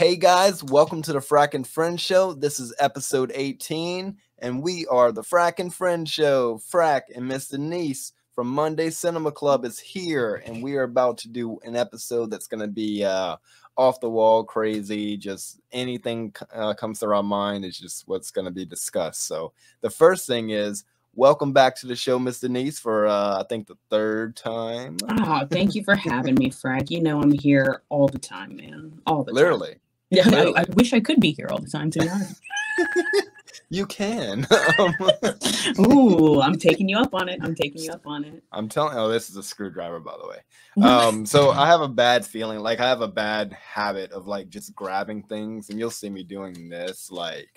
Hey guys, welcome to the Frack and Friends show. This is episode 18, and we are the Frack and Friends show. Frack and Miss Denise from Monday Cinema Club is here, and we are about to do an episode that's going to be off the wall, crazy. Just anything comes to our mind is just what's going to be discussed. So the first thing is, welcome back to the show, Miss Denise, for I think the third time. Oh, thank you for having me, Frack. You know I'm here all the time, man. All the Literally. time. Yeah, Literally. I wish I could be here all the time, to be honest. You can. Ooh, I'm taking you up on it. I'm telling. Oh, this is a screwdriver, by the way. So I have a bad feeling, like I have a bad habit of like just grabbing things, and you'll see me doing this, like,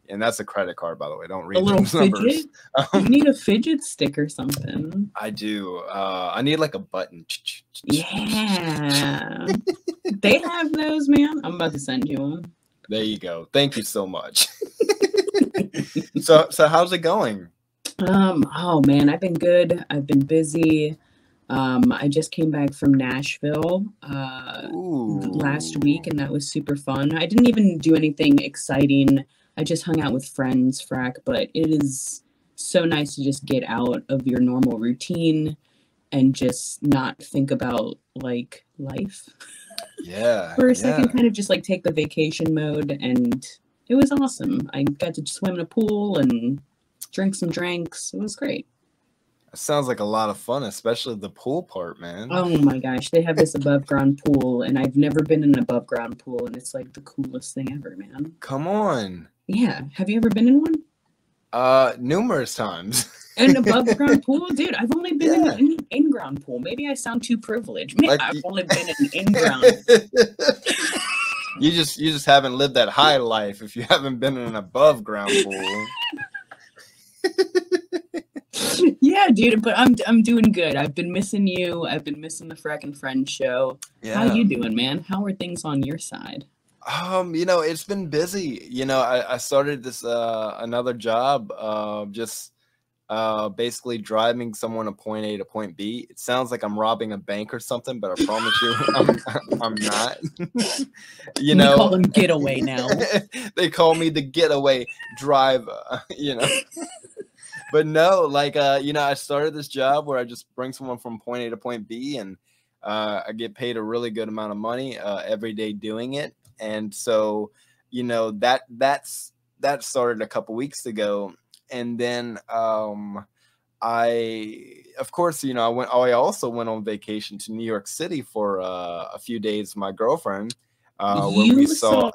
and that's a credit card, by the way. Don't read a little those numbers. fidget. You need a fidget stick or something. I do. I need like a button. Yeah, they have those, man. I'm about to send you them. There you go. Thank you so much. So how's it going? Oh man, I've been good. I've been busy. I just came back from Nashville last week, and that was super fun. I didn't even do anything exciting. I just hung out with friends, Frack, but it is so nice to just get out of your normal routine and just not think about like life. Yeah. For a second, kind of just like take the vacation mode, and it was awesome. I got to swim in a pool and drink some drinks. It was great. It sounds like a lot of fun, especially the pool part, man. Oh my gosh, they have this above ground pool, and I've never been in an above ground pool, and it's like the coolest thing ever, man. Come on. Yeah, have you ever been in one? Numerous times. An above ground pool? Dude, I've only been in an in ground pool. Maybe I sound too privileged. Man, like, I've only been in an in ground pool. You just haven't lived that high life if you haven't been in an above ground pool. Yeah, dude, but I'm doing good. I've been missing you. I've been missing the Frack and Friends show. Yeah. How you doing, man? How are things on your side? It's been busy. I started this another job, just basically driving someone to point A to point B. It sounds like I'm robbing a bank or something, but I promise you I'm not. We call them getaway now. They call me the getaway driver, But no, like I started this job where I just bring someone from point A to point B, and I get paid a really good amount of money every day doing it. And so, that started a couple weeks ago. And then I also went on vacation to New York City for a few days with my girlfriend. Where we saw a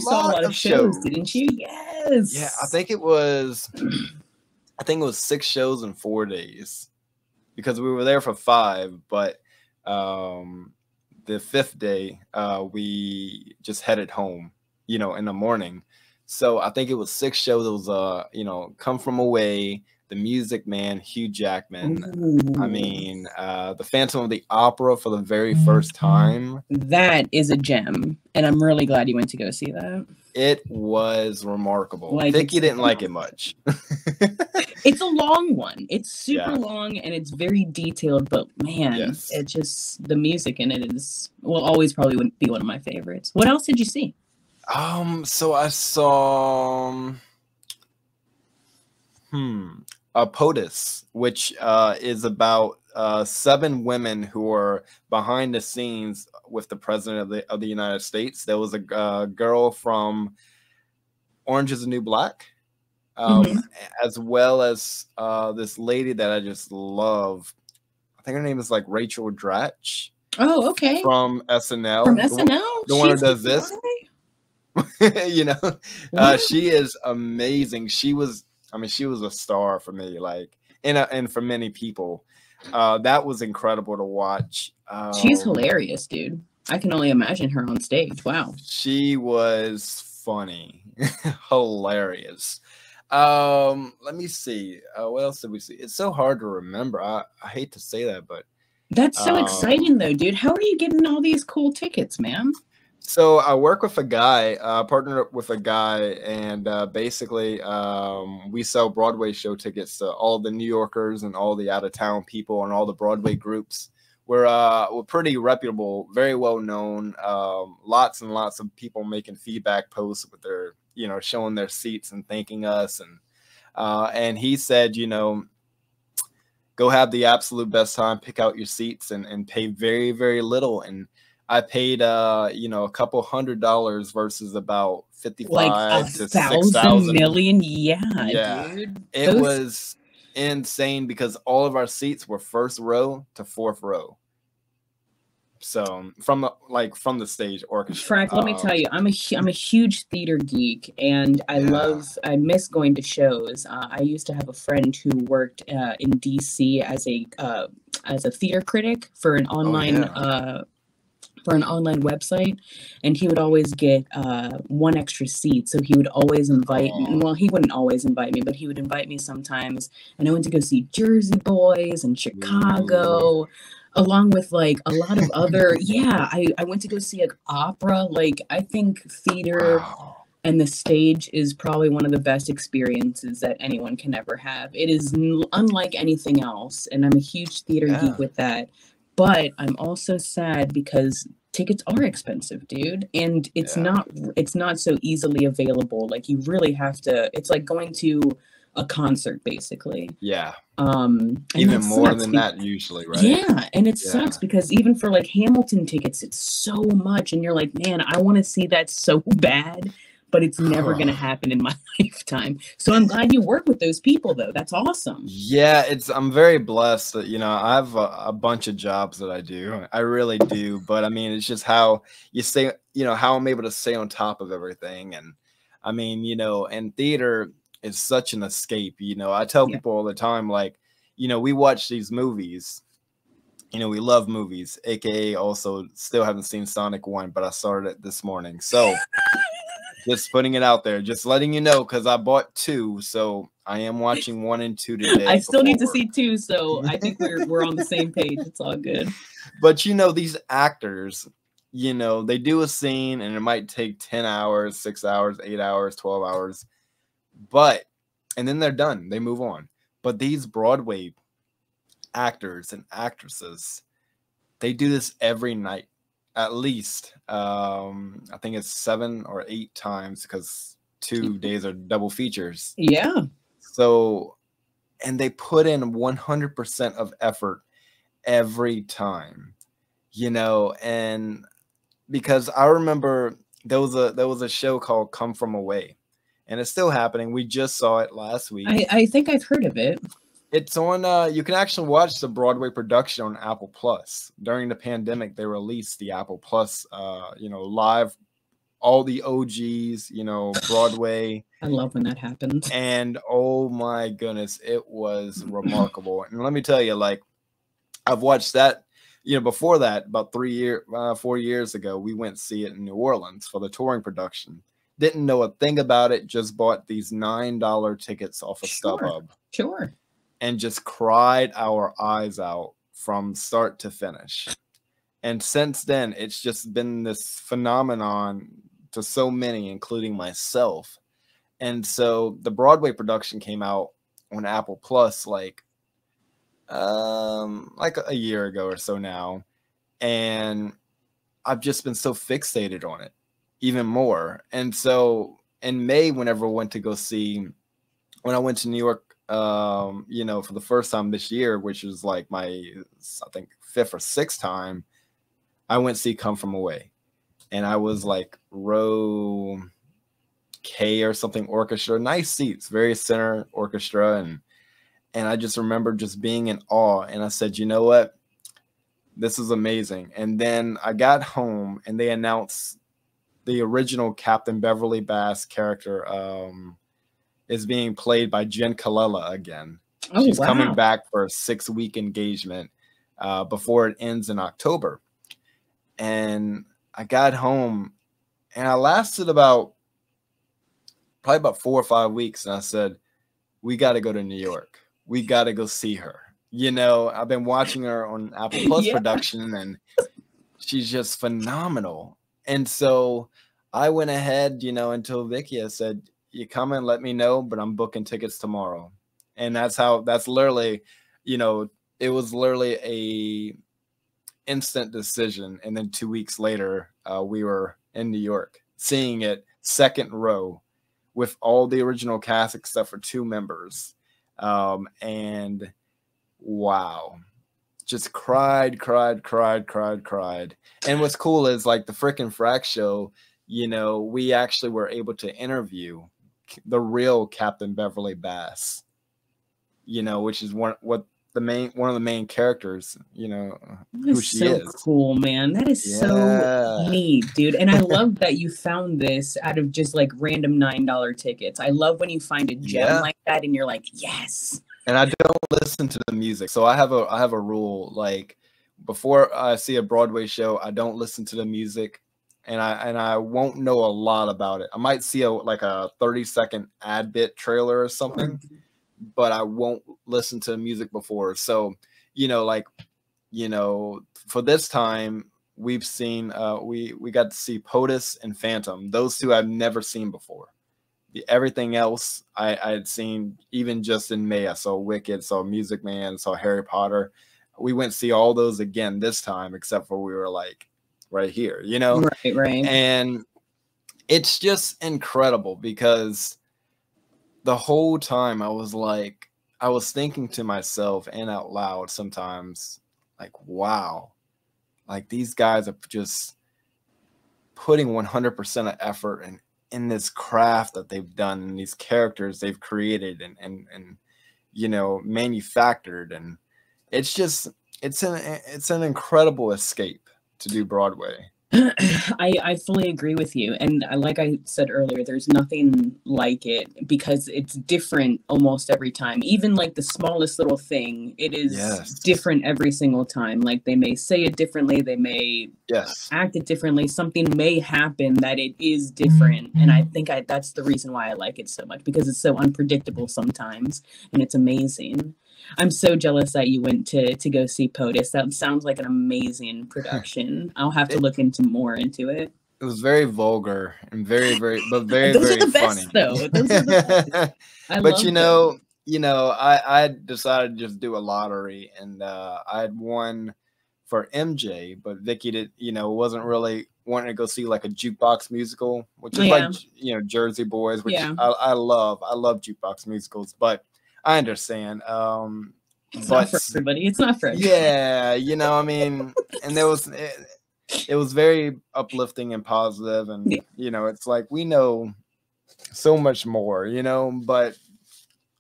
lot of shows, didn't you? Yes. Yeah, I think it was 6 shows in 4 days, because we were there for 5, but the 5th day we just headed home, in the morning. So I think it was 6 shows. It was Come From Away, The Music Man, Hugh Jackman. Ooh. I mean, the Phantom of the Opera for the very first time. That is a gem, and I'm really glad you went to go see that. It was remarkable. Vicky didn't like it much. It's a long one. It's super long, and it's very detailed, but man, it's just, the music in it will always probably be one of my favorites. What else did you see? So I saw POTUS, which is about 7 women who are behind the scenes with the president of the United States. There was a girl from Orange Is the New Black, as well as this lady that I just love. I think her name is like Rachel Dratch. Oh, okay. From SNL. From SNL? The one who does this. She is amazing. She was a star for me, like, and for many people. That was incredible to watch. She's hilarious, dude. I can only imagine her on stage. Wow. She was funny. Hilarious. Let me see. What else did we see? It's so hard to remember. I hate to say that, but that's so exciting though, dude. How are you getting all these cool tickets, man? So I work with a guy, partnered up with a guy, and basically we sell Broadway show tickets to all the New Yorkers and all the out-of-town people and all the Broadway groups. we're pretty reputable, very well known. Lots and lots of people making feedback posts with their, showing their seats and thanking us. And he said, go have the absolute best time, pick out your seats and pay very, very little. And I paid, a couple $100 versus about 55 like to 1,000 6,000. million. Yeah, dude. It was insane because all of our seats were first row to fourth row. So from the stage orchestra. Frack, let me tell you, I'm a huge theater geek, and I miss going to shows. I used to have a friend who worked in DC as a theater critic for an online website, and he would always get one extra seat. So he would always invite me. Well, he wouldn't always invite me, but he would invite me sometimes. And I went to go see Jersey Boys and Chicago. Along with like a lot of other, I went to go see an opera. Like, I think theater and the stage is probably one of the best experiences that anyone can ever have. It is unlike anything else, and I'm a huge theater geek with that. But I'm also sad because tickets are expensive, dude, and it's not so easily available. Like, you really have to. It's like going to a concert, basically. Even more than that usually, right? And it sucks because even for like Hamilton tickets, it's so much, and you're like, man, I want to see that so bad, but it's never going to happen in my lifetime. So I'm glad you work with those people, though. That's awesome. I'm very blessed that, I have a bunch of jobs that I do. I really do. But I mean, it's just how you stay, how I'm able to stay on top of everything. And I mean, and theater is such an escape. I tell people all the time, like, we watch these movies, we love movies, aka also still haven't seen Sonic 1, but I started it this morning. So just putting it out there, just letting you know, because I bought 2, so I am watching 1 and 2 today. I still need to see 2, so I think we're on the same page. It's all good. But these actors, they do a scene and it might take 10 hours, 6 hours, 8 hours, 12 hours. And then they're done. They move on. But these Broadway actors and actresses, they do this every night, at least. I think it's 7 or 8 times because 2 days are double features. So, and they put in 100% of effort every time, and because I remember there was a show called Come From Away. And it's still happening. We just saw it last week. I think I've heard of it. It's on, you can actually watch the Broadway production on Apple Plus. During the pandemic, they released the Apple Plus, live, all the OGs, Broadway. I love when that happens. And oh my goodness, it was remarkable. And let me tell you, like, I've watched that, before that, about 4 years ago, we went to see it in New Orleans for the touring production. Didn't know a thing about it, just bought these $9 tickets off of StubHub. Sure. And just cried our eyes out from start to finish. And since then, it's just been this phenomenon to so many, including myself. And so the Broadway production came out on Apple Plus like a year ago or so now. And I've just been so fixated on it. Even more. And so in May, when I went to New York, for the first time this year, which was like my, I think, 5th or 6th time, I went to see Come From Away. And I was like row K or something orchestra, nice seats, very center orchestra. And I just remember just being in awe. And I said, you know what? This is amazing. And then I got home and they announced the original Captain Beverly Bass character is being played by Jen Colella again. She's coming back for a 6-week engagement before it ends in October. And I got home and I lasted probably about 4 or 5 weeks. And I said, we got to go to New York. We got to go see her. I've been watching her on Apple Plus production and she's just phenomenal. And so I went ahead, and told Vicky, I said, you come and let me know, but I'm booking tickets tomorrow. And that's literally, it was literally instant decision. And then 2 weeks later, we were in New York seeing it second row with all the original cast except for 2 members. And wow, just cried. And what's cool is like the Frick and Frack show, you know, we actually were able to interview the real Captain Beverly Bass, you know, which is one of the main characters, you know, who she is. Cool, man. That is so neat, dude. And I love that you found this out of just like random $9 tickets. I love when you find a gem like that and you're like, yes. And I don't listen to the music. So I have a rule, like before I see a Broadway show, I don't listen to the music, and I won't know a lot about it. I might see like a 30-second ad bit trailer or something, but I won't listen to the music before. So, you know, like, you know, for this time we've seen we got to see POTUS and Phantom. Those 2 I've never seen before. Everything else I had seen, even just in May. I saw Wicked, saw Music Man, saw Harry Potter. We went to see all those again this time, except for we were like right here, you know? Right. And it's just incredible because the whole time I was thinking to myself and out loud sometimes, like, wow, like these guys are just putting 100% of effort in this craft that they've done, and these characters they've created and you know, manufactured. And it's just it's an incredible escape to do Broadway. I fully agree with you. And like I said earlier, there's nothing like it because it's different almost every time. Even like the smallest little thing, it is different every single time. Like they may say it differently, they may act it differently. Something may happen that it is different. And I think that's the reason why I like it so much, because it's so unpredictable sometimes and it's amazing. I'm so jealous that you went to go see POTUS. That sounds like an amazing production. I'll have to look more into it. It was very vulgar and very very very funny. Best, though. Those are the best. But you know, I decided to just do a lottery, and I had won for MJ, but Vicky did, you know, wasn't really wanting to go see like a jukebox musical, which is like, you know, Jersey Boys, which I love jukebox musicals, but I understand. It's not for everybody. It's not for everybody. Yeah, you know, I mean, and it was very uplifting and positive, and you know, it's like we know so much more, you know, but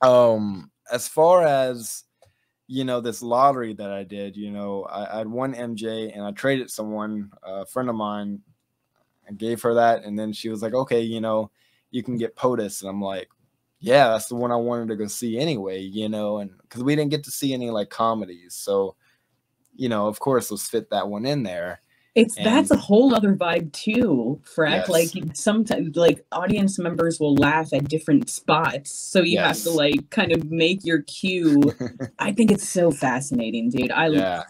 as far as, you know, this lottery that I did, you know, I'd won MJ and I traded someone, a friend of mine. I gave her that, and then she was like, okay, you know, you can get POTUS. And I'm like, yeah, that's the one I wanted to go see anyway, you know, and because we didn't get to see any like comedies. So, you know, of course, let's fit that one in there. That's a whole other vibe too, Frack. Like sometimes like audience members will laugh at different spots. So you have to like kind of make your cue. I think it's so fascinating, dude. And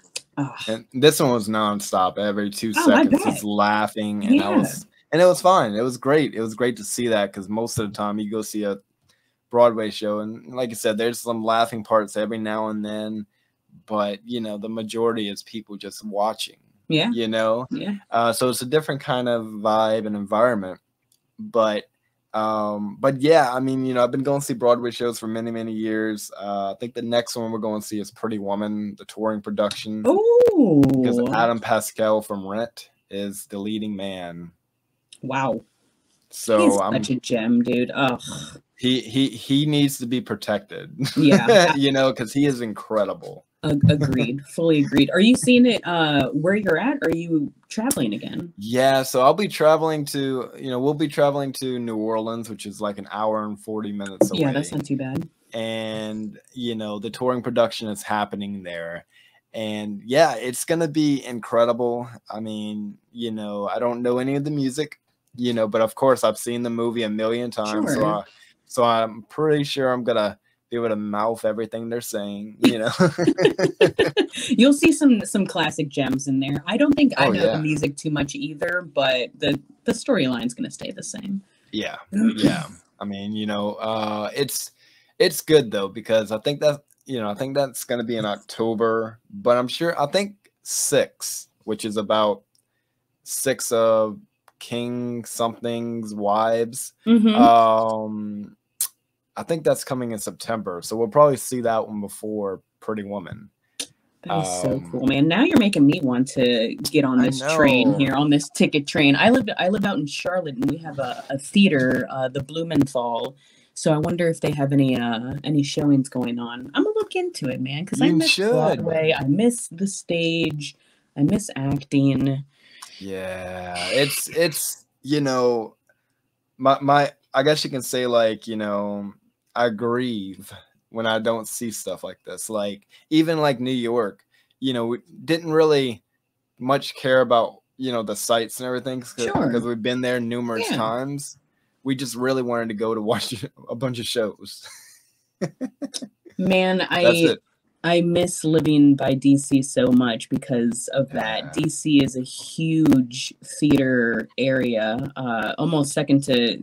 this one was nonstop. Every 2 seconds it's laughing, and it was fine. It was great. It was great to see that, because most of the time you go see a Broadway show, and like I said, there's some laughing parts every now and then, but you know, the majority is people just watching. You know, so it's a different kind of vibe and environment. But yeah, I mean, you know, I've been going to see Broadway shows for many years. I think the next one we're going to see is Pretty Woman, the touring production. Oh, because Adam Pascal from Rent is the leading man. Wow. So he's such a gem, dude. Ugh. He needs to be protected. Yeah. You know, because he is incredible. Agreed. Fully agreed. Are you seeing it where you're at? Or are you traveling again? Yeah, so I'll be traveling to, you know, we'll be traveling to New Orleans, which is like an hour and 40 minutes away. Yeah, that's not too bad. And, you know, the touring production is happening there. And yeah, it's going to be incredible. I mean, you know, I don't know any of the music, you know, but of course I've seen the movie a million times. Sure. So I'm pretty sure I'm going to be able to mouth everything they're saying, you know. You'll see some classic gems in there. I don't think I know the music too much either, but the storyline's going to stay the same. Yeah. Yeah. I mean, you know, it's good though, because I think that's going to be in October, but I think 6 which is about 6 of King something's wives. Mm-hmm. I think that's coming in September, so we'll probably see that one before Pretty Woman. That is so cool, man. Now you're making me want to get on this train here, on this ticket train. I live out in Charlotte, and we have a theater, the Blumenthal. So I wonder if they have any showings going on. I'm gonna look into it, man, because I miss Broadway. I miss the stage. I miss acting. Yeah, it's you know, my I guess you can say, like, you know, I grieve when I don't see stuff like this. Like, even like New York, you know, we didn't really much care about, you know, the sights and everything because we've been there numerous times. We just really wanted to go to watch a bunch of shows. Man, I miss living by DC so much because of that. DC is a huge theater area, almost second to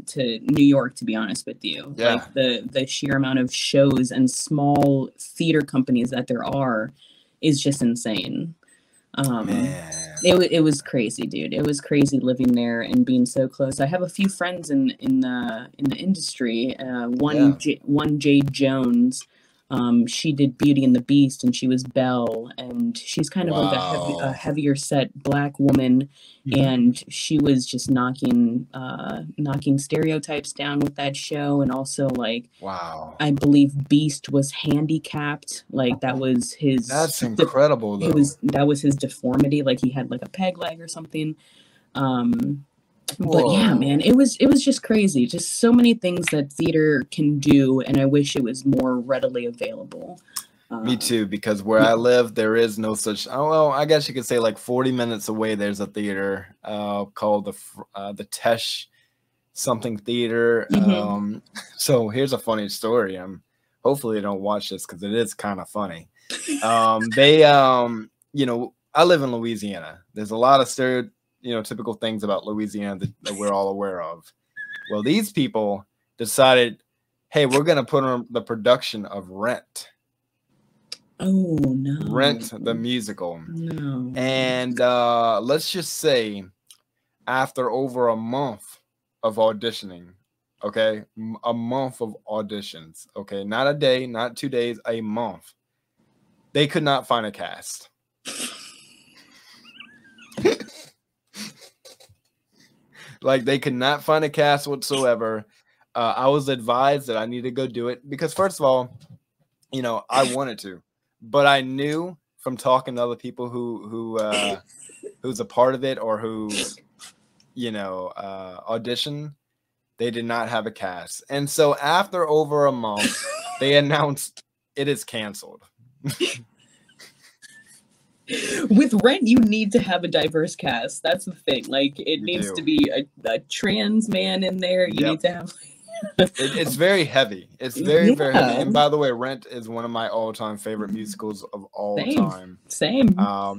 New York, to be honest with you. Yeah. Like the sheer amount of shows and small theater companies that there are is just insane. It was crazy, dude. It was crazy living there and being so close. I have a few friends in the industry. One Jade Jones. She did Beauty and the Beast, and she was Belle, and she's kind of like a heavier set Black woman, and she was just knocking stereotypes down with that show. And also, like, I believe Beast was handicapped, like that was his. That's incredible, though. That was his deformity, like he had like a peg leg or something. But yeah, man, it was just crazy. Just so many things that theater can do, and I wish it was more readily available. Me too, because where I live, there is no such. Oh, well, I guess you could say like 40 minutes away, there's a theater called the Tesh something theater. So here's a funny story. Hopefully they don't watch this because it is kind of funny. You know, I live in Louisiana. There's a lot of typical things about Louisiana that we're all aware of. Well, these people decided, hey, we're going to put on the production of Rent. Oh, no. Rent, the musical. No. And let's just say after over a month of auditioning, okay, a month of auditions, okay, not a day, not 2 days, a month, they could not find a cast. Like, they could not find a cast whatsoever. I was advised that I need to go do it because, first of all, you know, I wanted to, but I knew from talking to other people who's a part of it or who, you know, audition, they did not have a cast. And so after over a month, they announced it is canceled. With Rent, you need to have a diverse cast. That's the thing. Like, it needs to be a trans man in there. You need to have. It's very heavy. It's very heavy. And by the way, Rent is one of my all-time favorite musicals of all time. Same.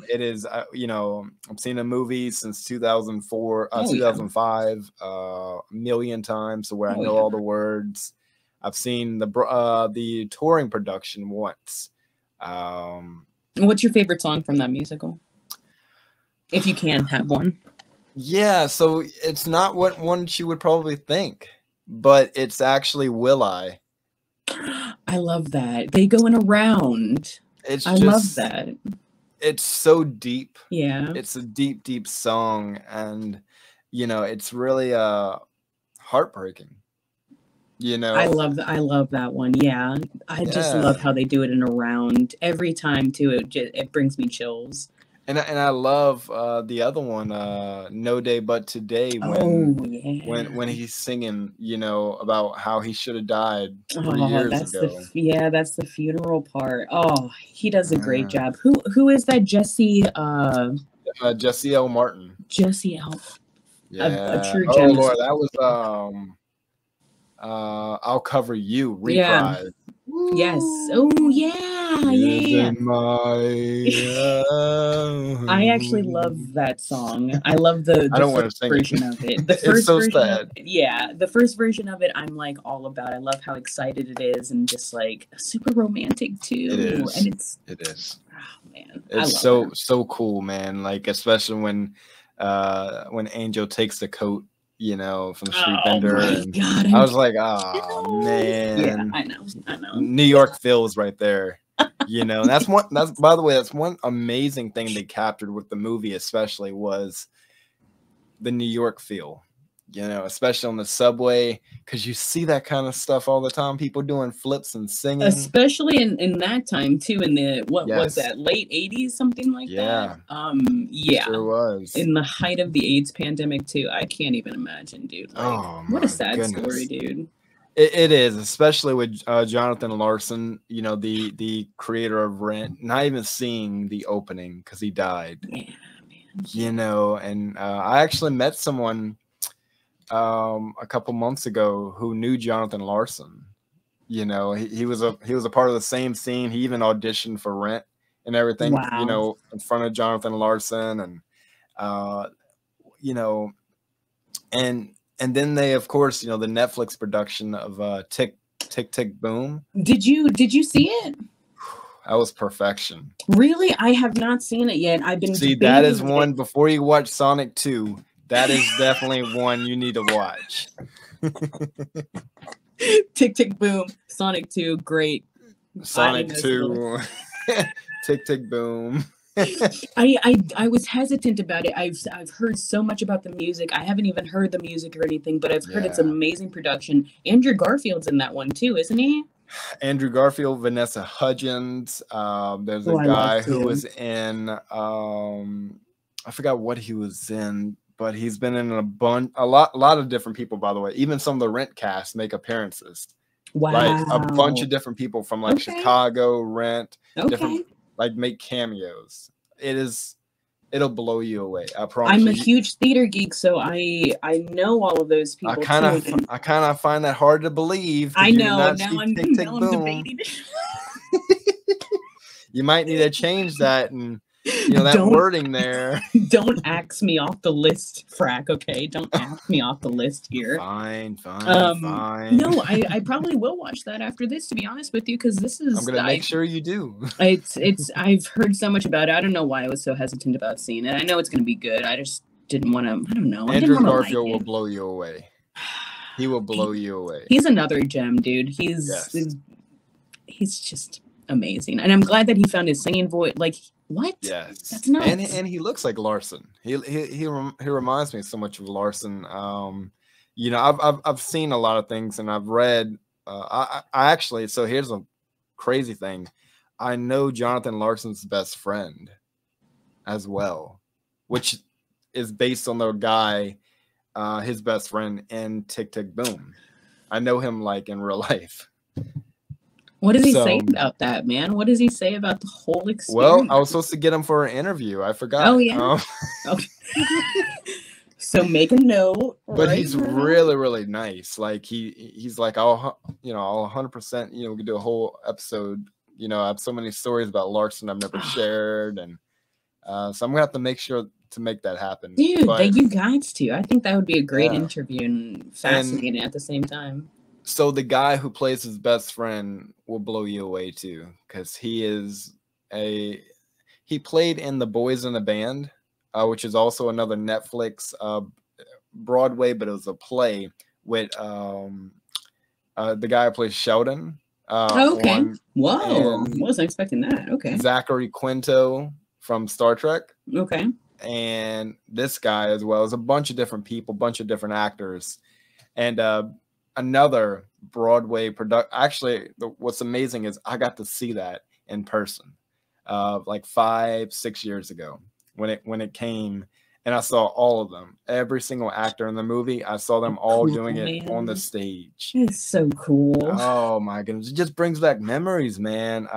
It is. You know, I've seen a movie since 2004, 2005, a million times, so where I know all the words. I've seen the touring production once. What's your favorite song from that musical? If you can have one. Yeah, so it's not what one you would probably think, but it's actually Will I. I love that. They go in a round. I love that. It's so deep. Yeah. It's a deep, deep song, and you know, it's really heartbreaking. You know, I love that one. Yeah, I just love how they do it in a round every time too. It brings me chills. And I love the other one, No Day But Today, when he's singing, you know, about how he should have died 3 years ago. That's the funeral part. Oh, he does a great job. Who is that? Jesse L. Martin. Jesse L. Yeah. A true oh gem. Lord, that was I'll Cover You reprise. Yes. Oh yeah. Yeah. I actually love that song. I love the I don't want to first sing version it. of it. The It's first so version of sad. it, yeah, the first version of it I'm like all about. I love how excited it is and just like super romantic too. It is. And it's It is. oh man, I It's love so cool, man. Like especially when Angel takes the coat, you know, from the street Oh vendor, my and god, I I'm was like, oh yeah, man, I know. New York feels right there. You know, and that's by the way, that's one amazing thing they captured with the movie, especially was the New York feel. You know, especially on the subway, because you see that kind of stuff all the time. People doing flips and singing. Especially in that time too, in the what was Yes. that, late 80s, something like Yeah. that. Yeah. Sure was. In the height of the AIDS pandemic too. I can't even imagine, dude. Like, Oh what a my sad story, goodness. dude. It is, especially with Jonathan Larson, you know, the creator of Rent, not even seeing the opening because he died. Yeah, man. You know, and I actually met someone a couple months ago who knew Jonathan Larson. You know, he was a part of the same scene. He even auditioned for Rent and everything. You Wow. know, in front of Jonathan Larson, and you know, and then they, of course, you know, the Netflix production of Tick Tick Boom. Did you see it? That was perfection. Really? I have not seen it yet. I've been See, that is debating one it. before you watch Sonic 2. That is definitely one you need to watch. Tick Tick Boom, Sonic 2, great. Sonic 2, Tick Tick Boom. I was hesitant about it. I've heard so much about the music. I haven't even heard the music or anything, but I've heard it's an amazing production. Andrew Garfield's in that one too, isn't he? Andrew Garfield, Vanessa Hudgens. There's a guy who was in I forgot what he was in, but he's been in a lot of different people, by the way. Even some of the Rent cast make appearances. Wow. Like a bunch of different people from like Chicago, Rent, different, like, make cameos. It'll blow you away. I promise. I'm a huge theater geek, so I know all of those people. I kind of find that hard to believe. I know. Now I'm debating. You might need to change that, and you know that wording there. Don't axe me off the list, Frack. Okay, don't axe me off the list here. Fine. No, I probably will watch that after this, to be honest with you, because this is. I'm gonna make sure you do. It's. I've heard so much about it. I don't know why I was so hesitant about seeing it. I know it's gonna be good. I just didn't want to. I don't know. Andrew Garfield will blow you away. He will blow you away. He's another gem, dude. He's just amazing, and I'm glad that he found his singing voice. Like, what? Yes, that's nuts. And he looks like Larson. He reminds me so much of Larson. You know, I've seen a lot of things, and I've read. I actually, so here's a crazy thing. I know Jonathan Larson's best friend as well, which is based on the guy, his best friend in Tick Tick Boom. I know him like in real life. What does he say about that, man? What does he say about the whole experience? Well, I was supposed to get him for an interview. I forgot. Oh, yeah. Okay. So make a note. But he's really, really nice. Like he's like, I'll 100%, you know, we could do a whole episode. You know, I have so many stories about Larson I've never shared, and so I'm gonna have to make sure to make that happen. Dude, you guys to. I think that would be a great interview and fascinating at the same time. So the guy who plays his best friend will blow you away too, because he played in The Boys in the Band, which is also another Netflix Broadway, but it was a play with the guy who plays Sheldon. Okay. Whoa. Wasn't expecting that. Okay. Zachary Quinto from Star Trek. Okay. And this guy as well. As a bunch of different people, bunch of different actors. And another Broadway production. Actually, what's amazing is I got to see that in person like 5-6 years ago when it came, and I saw all of them, every single actor in the movie. I saw them all doing it on the stage. It's so cool. Oh my goodness, it just brings back memories, man.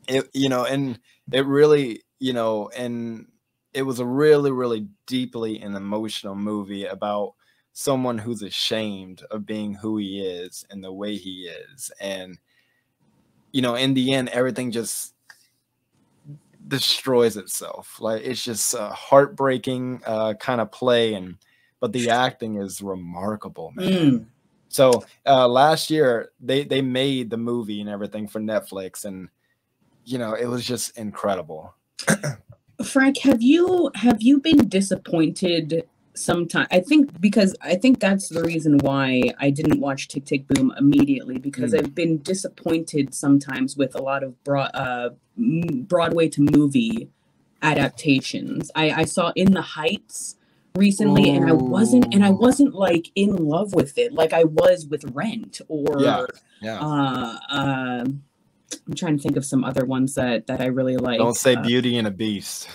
It, you know, and it really, you know, and it was a really, really deeply and emotional movie about someone who's ashamed of being who he is and the way he is. And you know, in the end, everything just destroys itself. Like it's just a heartbreaking kind of play, but the acting is remarkable, man. So last year they made the movie and everything for Netflix, and you know, it was just incredible. Frank, have you been disappointed sometime? I think that's the reason why I didn't watch Tick Tick Boom immediately, because I've been disappointed sometimes with a lot of Broadway to movie adaptations. I saw In the Heights recently. Ooh. and I wasn't like in love with it like I was with Rent or I'm trying to think of some other ones that I really like. Don't say Beauty and a Beast.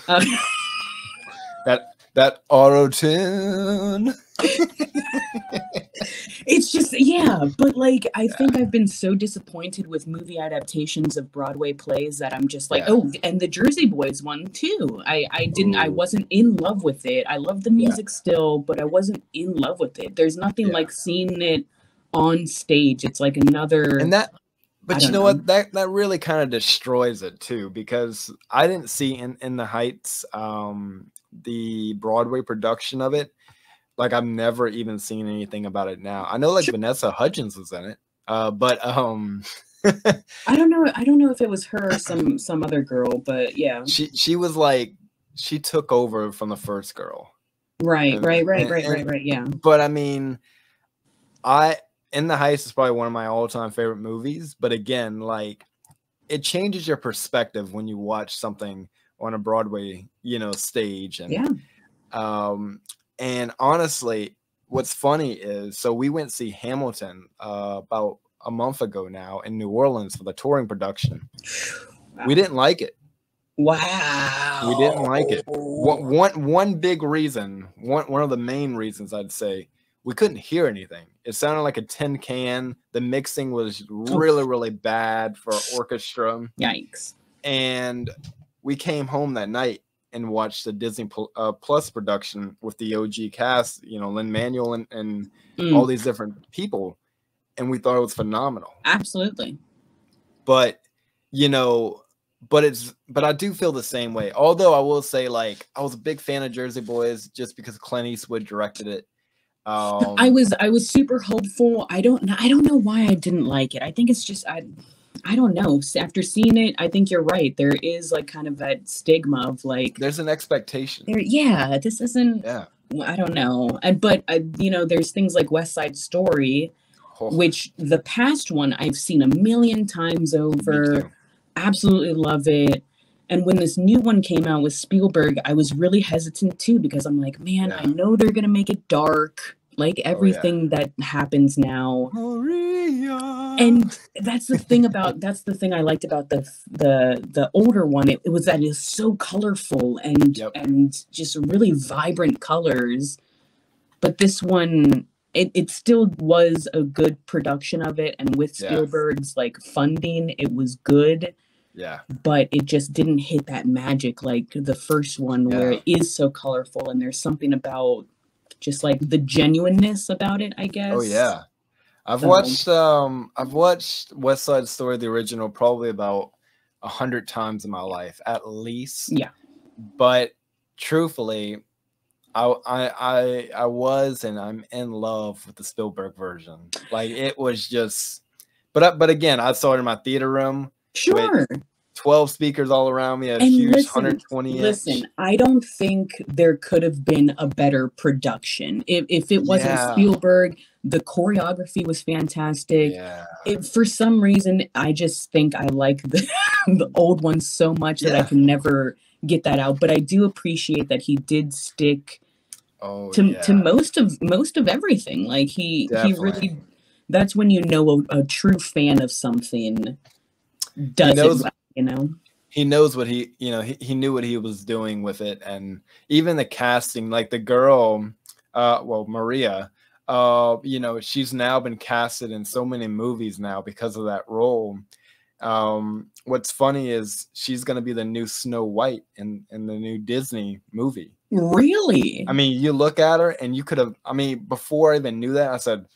That auto tune. It's just, yeah, but like I think I've been so disappointed with movie adaptations of Broadway plays that I'm just like, oh, and the Jersey Boys one too. I wasn't in love with it. I love the music still, but I wasn't in love with it. There's nothing like seeing it on stage. It's like another. And that. But you know what? That really kind of destroys it too, because I didn't see in the Heights the Broadway production of it. Like I've never even seen anything about it now. I know like Vanessa Hudgens was in it, but I don't know if it was her or some other girl, but yeah. She was like, she took over from the first girl. Right, yeah. But I mean, In the Heights is probably one of my all-time favorite movies, but again, like it changes your perspective when you watch something on a Broadway, you know, stage. And and honestly, what's funny is, so we went to see Hamilton about a month ago now in New Orleans for the touring production. Wow. We didn't like it. Wow. We didn't like it. One big reason, one of the main reasons I'd say, we couldn't hear anything. It sounded like a tin can. The mixing was really, really bad for orchestra. Yikes. And we came home that night and watched the Disney Plus production with the OG cast, you know, Lin-Manuel and all these different people. And we thought it was phenomenal. Absolutely. But, you know, but I do feel the same way. Although I will say, like, I was a big fan of Jersey Boys just because Clint Eastwood directed it. I was super hopeful. I don't know why I didn't like it. I think it's just I don't know. After seeing it, I think you're right. There is like kind of that stigma of like there's an expectation. This isn't. Yeah. I don't know. But you know, there's things like West Side Story, which the past one I've seen a million times over. Absolutely love it. And when this new one came out with Spielberg, I was really hesitant too, because I'm like, man, I know they're going to make it dark, like everything that happens now. And that's the thing I liked about the older one. It was that it's so colorful and just really vibrant colors. But this one, it still was a good production of it. And with Spielberg's like funding, it was good. Yeah. But it just didn't hit that magic like the first one where it is so colorful and there's something about just like the genuineness about it, I guess. Oh yeah. I've watched West Side Story, the original, probably about 100 times in my life, at least. Yeah. But truthfully, I was and I'm in love with the Spielberg version. Like it was just, but again, I saw it in my theater room. Sure. 12 speakers all around me, a huge 120 inch. Listen, I don't think there could have been a better production. If it wasn't Spielberg, the choreography was fantastic. Yeah. For some reason, I just think I like the old one so much that I can never get that out. But I do appreciate that he did stick to most of everything. Like he really, that's when you know a true fan of something does it well, you know. He knows what he knew what he was doing with it. And even the casting, like the girl, Maria, you know, she's now been casted in so many movies now because of that role. What's funny is she's going to be the new Snow White in the new Disney movie. Really? I mean, you look at her and you could have, I mean, before I even knew that, I said,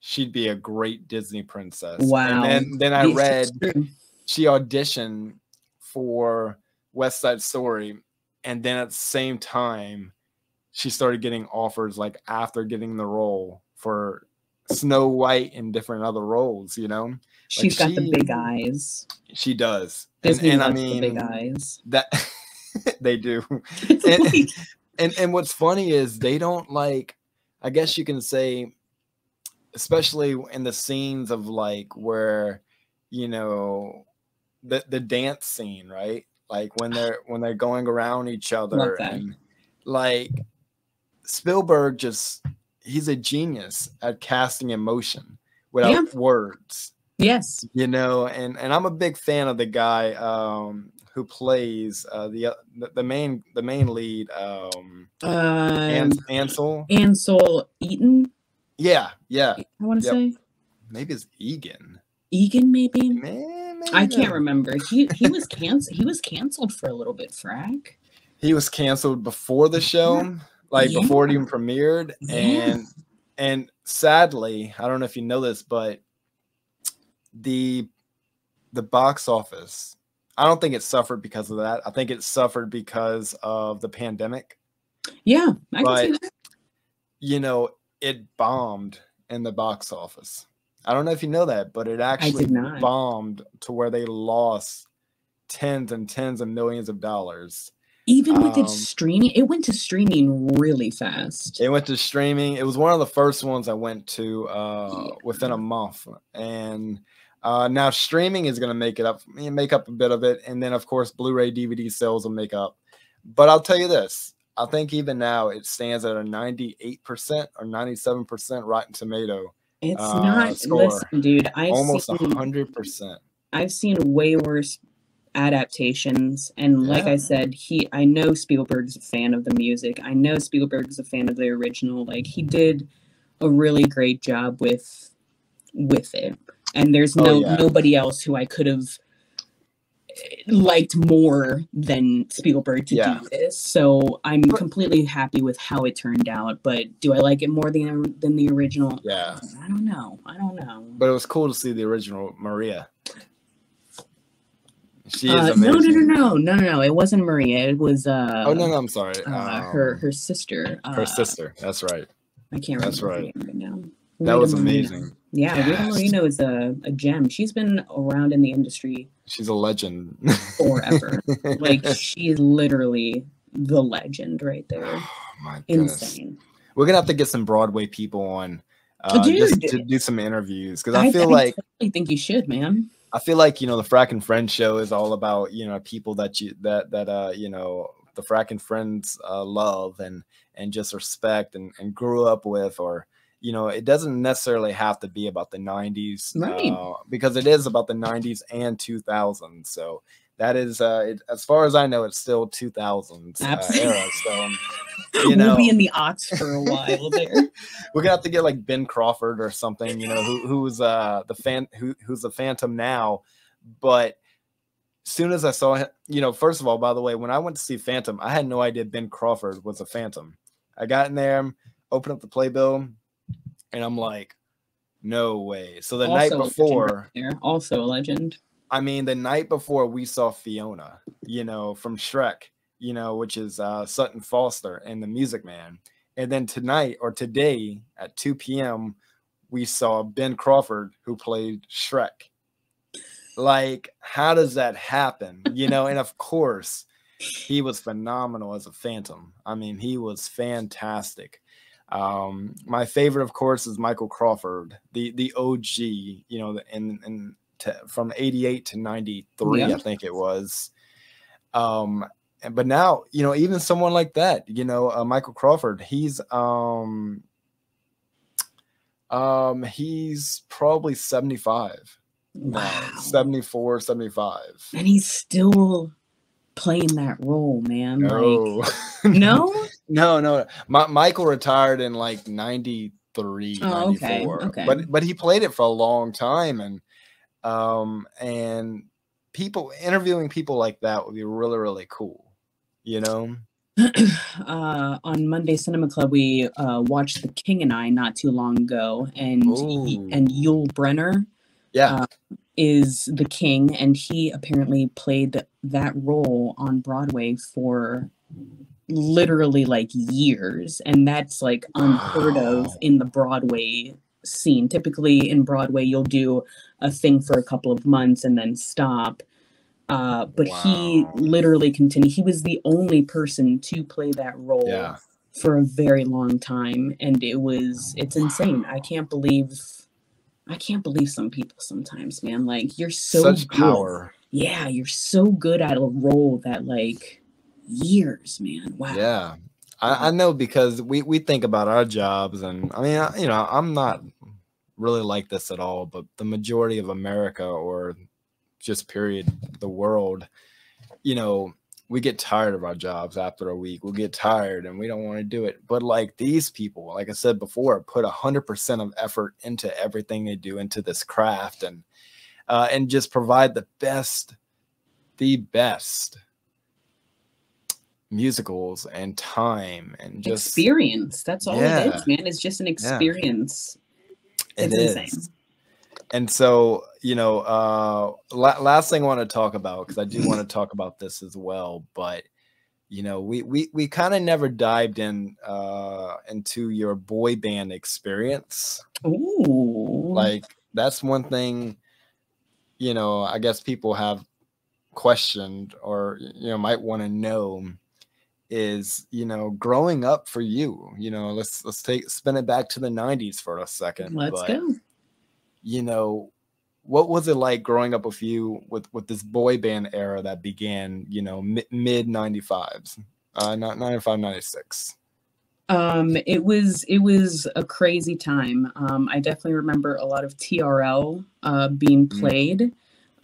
she'd be a great Disney princess. Wow. And then I read she auditioned for West Side Story, and then at the same time she started getting offers like after getting the role for Snow White and different other roles, you know. She's got the big eyes. She does. Disney and loves I mean the big eyes. that they do. It's And what's funny is they don't, like, I guess you can say, especially in the scenes of like where, you know, the dance scene, right? Like when they're going around each other, and like Spielberg he's a genius at casting emotion without words. Yes. You know, and I'm a big fan of the guy who plays the main lead, Ansel Eaton. Yeah. I want to say maybe it's Egan. Maybe. Man, I can't remember. He was canceled. He was canceled for a little bit, Frack. He was canceled before the show, before it even premiered, and sadly, I don't know if you know this, but the box office, I don't think it suffered because of that. I think it suffered because of the pandemic. Yeah, I can see that. You know, it bombed in the box office. I don't know if you know that, but it actually bombed to where they lost tens and tens of millions of dollars. Even with its streaming, it went to streaming really fast. It went to streaming. It was one of the first ones I went to within a month. And now streaming is going to make up a bit of it. And then, of course, Blu-ray DVD sales will make up. But I'll tell you this. I think even now it stands at a 98% or 97% Rotten Tomato. It's not. Score. Listen, dude. Almost 100%. I've seen way worse adaptations, and like I said, I know Spielberg's a fan of the music. I know Spielberg's a fan of the original. Like, he did a really great job with it, and there's nobody else who I could have liked more than Spielberg to do this. So I'm completely happy with how it turned out. But do I like it more than the original? Yeah, I don't know. But it was cool to see the original Maria. She is amazing. No. It wasn't Maria. It was oh no, I'm sorry. Her sister. Her sister. That's right. I can't remember. That's right now. That was amazing. Yeah, Rita Moreno is a gem. She's been around in the industry. She's a legend. Forever. Like, she is literally the legend right there. Oh my goodness. Insane. We're gonna have to get some Broadway people on just to do some interviews, because I totally think you should, man. I feel like, you know, the Frack and Friends show is all about, you know, people that you know, the Frack and Friends love and just respect and grew up with, or, you know, it doesn't necessarily have to be about the 90s, because it is about the 90s and 2000s. So that is, as far as I know, it's still 2000s era. So, you know, we'll be in the aughts for a while there. We're gonna have to get like Ben Crawford or something, you know, who's the Phantom now. But soon as I saw him, you know, first of all, by the way, when I went to see Phantom, I had no idea Ben Crawford was a Phantom. I got in there, opened up the playbill, and I'm like, no way. So the night before, also a legend. I mean, the night before we saw Fiona, you know, from Shrek, you know, which is Sutton Foster and the Music Man. And then today at 2 p.m., we saw Ben Crawford, who played Shrek. Like, how does that happen? You know, and of course, he was phenomenal as a Phantom. I mean, he was fantastic. My favorite, of course, is Michael Crawford, the OG, you know, and from 88 to 93, I think it was. But now, you know, even someone like that, you know, Michael Crawford, he's probably 75. Wow. 74, 75. And he's still playing that role, man. No. Like, no? No. Michael retired in like 93, 94. Okay. But he played it for a long time, and interviewing people like that would be really, really cool, you know. On Monday Cinema Club, we watched The King and I not too long ago, and Yul Brynner is the king, and he apparently played that role on Broadway for literally like years, and that's like unheard of in the Broadway scene. Typically in Broadway, you'll do a thing for a couple of months and then stop. But he literally continued. He was the only person to play that role for a very long time, and it's insane. I can't believe some people sometimes, man. Like, you're so such good. Power. Yeah, you're so good at a role that, like, years, man. Wow. Yeah. I know, because we think about our jobs, and I mean, you know, I'm not really like this at all, but the majority of America, or just period, the world, you know, we get tired of our jobs after a week. We'll get tired and we don't want to do it. But like these people, like I said before, put 100% of effort into everything they do, into this craft, and just provide the best musicals and time and just experience. That's all it is, man. It's just an experience. It's insane. And so, you know, last thing I want to talk about, because I do want to talk about this as well, but you know, we kind of never dived into your boy band experience. Ooh. Like, that's one thing, you know, I guess people have questioned, or, you know, might want to know, is, you know, growing up for you, you know, let's spin it back to the 90s for a second. Let's go. You know, what was it like growing up with you with this boy band era that began, you know, mid 95s, not 95, 96? It was a crazy time. I definitely remember a lot of TRL being played.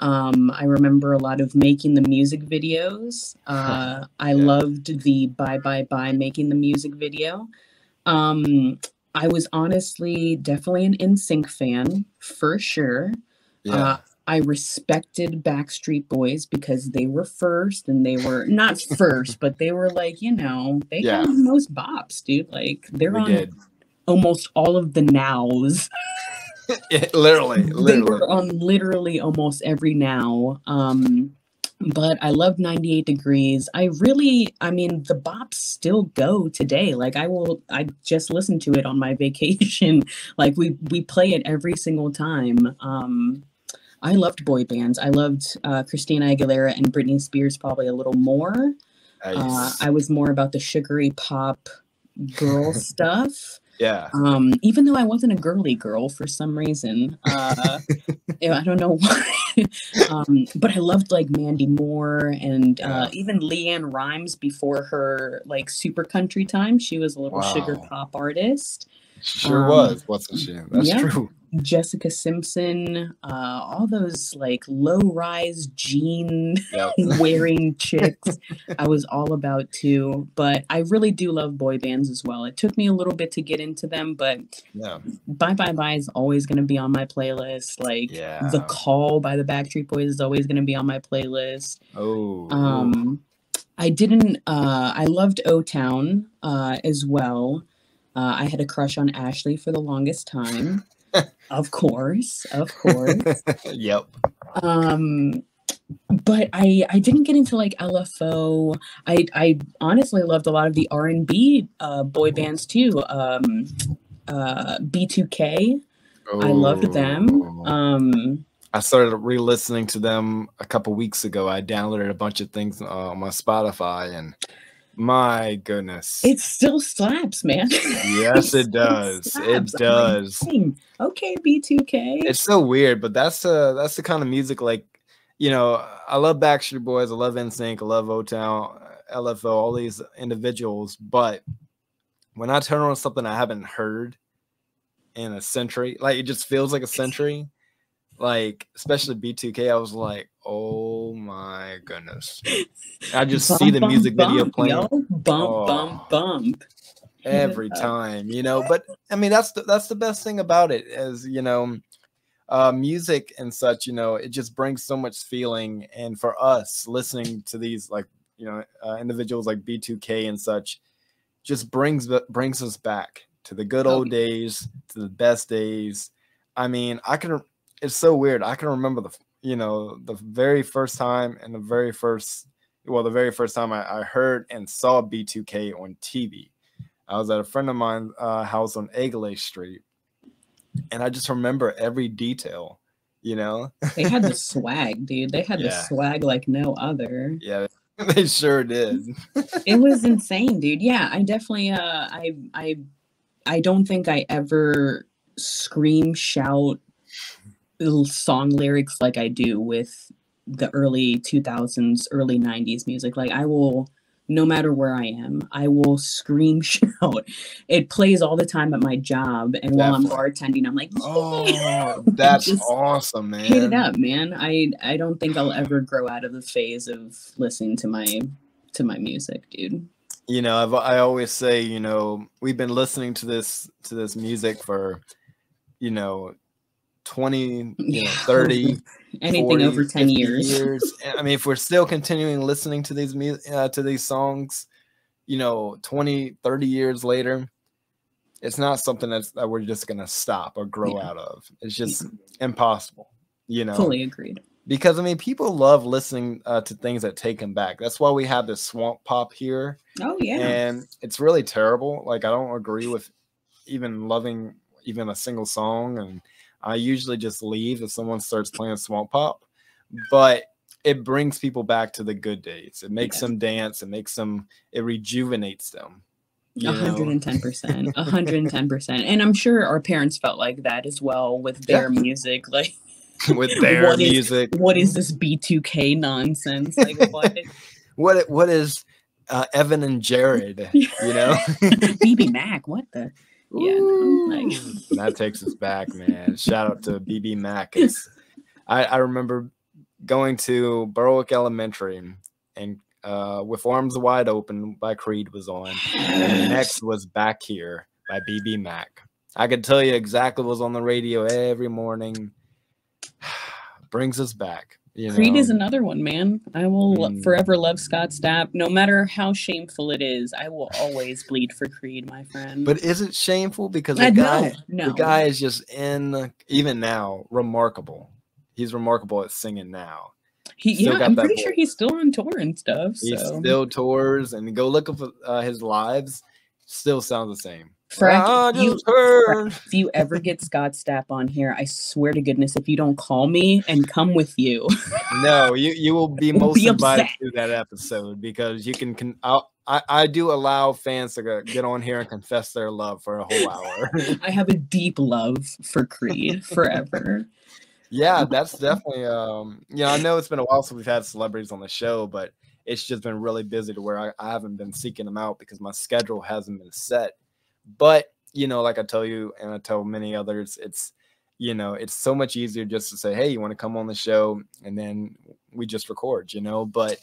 I remember a lot of Making the Music videos. I loved the Bye Bye Bye Making the Music video. I was honestly definitely an NSYNC fan, for sure. I respected Backstreet Boys because they were first, and they were not first, but they were like, you know, they had the most bops, dude. Like, they're on almost all of the nows. literally. They were on literally almost every now. But I love 98 Degrees. I mean, the bops still go today. Like, I just listened to it on my vacation. Like, we play it every single time. I loved boy bands. I loved Christina Aguilera and Britney Spears probably a little more. Nice. I was more about the sugary pop girl stuff. Yeah. Even though I wasn't a girly girl for some reason. I don't know why. But I loved like Mandy Moore and even Leanne Rimes before her like super country time. She was a little sugar pop artist. Sure was, wasn't she? That's true. Jessica Simpson, all those like low-rise jean wearing chicks, I was all about too. But I really do love boy bands as well. It took me a little bit to get into them, but Bye Bye Bye is always going to be on my playlist. Like The Call by the Backstreet Boys is always going to be on my playlist. I loved O-Town as well. I had a crush on Ashley for the longest time. Of course. Yep. But I didn't get into like LFO. I honestly loved a lot of the R&B boy bands too. B2K. I loved them. I started re-listening to them a couple weeks ago. I downloaded a bunch of things on my Spotify, and my goodness, it still slaps, man. Yes, it does. It does. Like, okay, B2K. It's so weird, but that's the kind of music, like, you know, I love Backstreet Boys, I love NSYNC, I love O-Town, LFO, all these individuals, but when I turn on something I haven't heard in a century, like, it just feels like a century, like, especially B2K, I was like, oh my goodness. I just see the music video playing. Yo. Bump. Every time, you know, but I mean, that's the best thing about it, is, you know, music and such, you know, it just brings so much feeling. And for us listening to these, like, you know, individuals like B2K and such, just brings us back to the good old days, to the best days. I mean, it's so weird. I can remember the very first time and the very first time I heard and saw B2K on TV. I was at a friend of mine's house on Egley Street, and I just remember every detail. They had the swag, dude. They had the swag like no other. Yeah, they sure did. It was insane, dude. Yeah, I definitely I don't think I ever scream shout song lyrics like I do with the early 2000s, early 90s music. Like I will, no matter where I am, I will scream shout. It plays all the time at my job, and while I'm bartending, I'm like, oh, that's awesome, man. Hit it up, man. I don't think I'll ever grow out of the phase of listening to my music, dude. I always say, we've been listening to this music for 20, 30, anything 40, over 10 years. I mean, if we're still continuing listening to these songs, 20, 30 years later, it's not something that we're just going to stop or grow out of. It's just impossible, Fully agreed. Because, I mean, people love listening to things that take them back. That's why we have this swamp pop here. Oh, yeah. And it's really terrible. Like, I don't agree with even loving even a single song. And I usually just leave if someone starts playing swamp pop. But it brings people back to the good days. It makes them dance. It rejuvenates them. 110%. 110%. And I'm sure our parents felt like that as well with their music. Like, with their music. What is this B2K nonsense? Like, what is Evan and Jared? BB Mac, what the? That takes us back, man. Shout out to BB Mac. I remember going to Berwick Elementary, and With Arms Wide Open by Creed was on, and next was Back Here by BB Mac. I could tell you exactly what was on the radio every morning. Brings us back. Creed is another one, man. I will forever love Scott Stapp. No matter how shameful it is, I will always bleed for Creed, my friend. But is it shameful? Because the guy is just even now, remarkable. He's remarkable at singing now. I'm pretty sure he's still on tour and stuff. He still tours, and go look up his lives. Still sounds the same. Frack, if you ever get Scott Stapp on here, I swear to goodness, if you don't call me and come with you. No, you will be most invited to that episode, because you can I do allow fans to get on here and confess their love for a whole hour. I have a deep love for Creed forever. Yeah, that's definitely I know it's been a while since we've had celebrities on the show, but it's just been really busy to where I haven't been seeking them out because my schedule hasn't been set. But, like I tell you, and I tell many others, it's so much easier just to say, hey, you want to come on the show? And then we just record, but,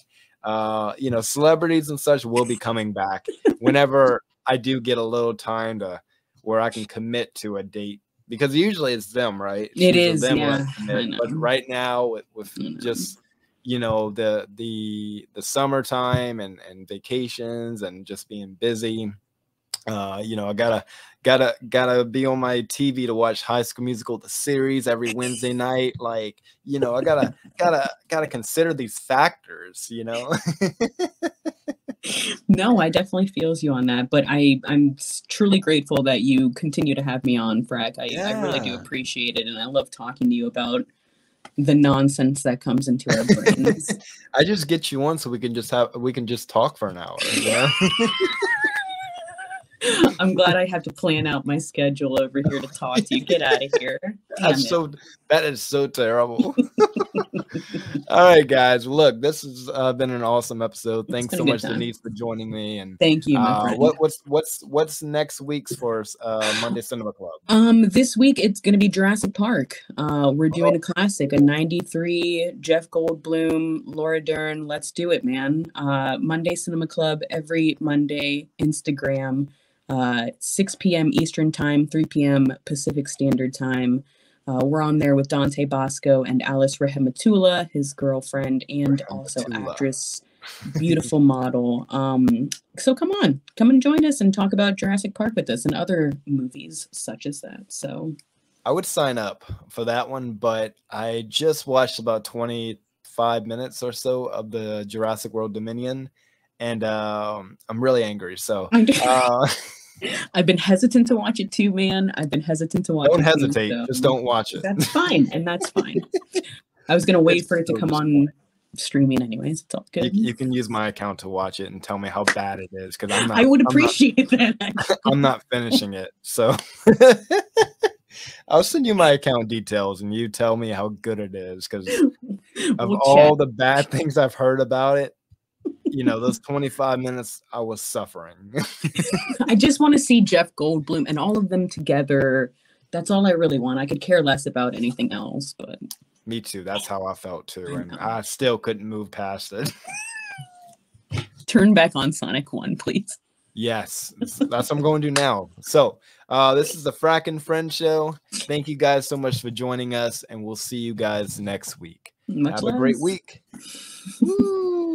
celebrities and such will be coming back whenever I do get a little time where I can commit to a date, because usually it's them, right? It is, yeah. But right now with just, the summertime and vacations and just being busy, I gotta be on my TV to watch High School Musical, the series, every Wednesday night. Like, I gotta consider these factors, No, I definitely feels you on that, but I'm truly grateful that you continue to have me on, Frack. I really do appreciate it, and I love talking to you about the nonsense that comes into our brains. I just get you on so we can just talk for an hour, I'm glad I have to plan out my schedule over here to talk to you. Get out of here. That is so terrible. All right, guys. Look, this has been an awesome episode. Thanks so much, Denise, for joining me. And thank you, my friend. What's next week's for Monday Cinema Club? This week it's going to be Jurassic Park. We're doing a classic, a '93 Jeff Goldblum, Laura Dern. Let's do it, man. Monday Cinema Club every Monday. Instagram. 6 p.m. Eastern Time, 3 p.m. Pacific Standard Time. We're on there with Dante Bosco and Alice Rehematula, his girlfriend, and also actress, beautiful model. So come and join us and talk about Jurassic Park with us and other movies such as that. So I would sign up for that one, but I just watched about 25 minutes or so of the Jurassic World Dominion, and I'm really angry. So I've been hesitant to watch it too, man. I've been hesitant to watch it. Don't hesitate. Just don't watch it. That's fine, and that's fine. I was gonna wait for it to come on streaming anyways. It's all good. You can use my account to watch it and tell me how bad it is, because I would appreciate that. I'm not finishing it, so I'll send you my account details and you tell me how good it is, because of all the bad things I've heard about it, you know, those 25 minutes I was suffering. I just want to see Jeff Goldblum and all of them together. That's all I really want. I could care less about anything else, but me too. That's how I felt too, and I still couldn't move past it. Turn back on Sonic 1, please. Yes, that's what I'm going to do now. So this is the Frack and Friends show. Thank you guys so much for joining us, and we'll see you guys next week. Have a great week. Woo!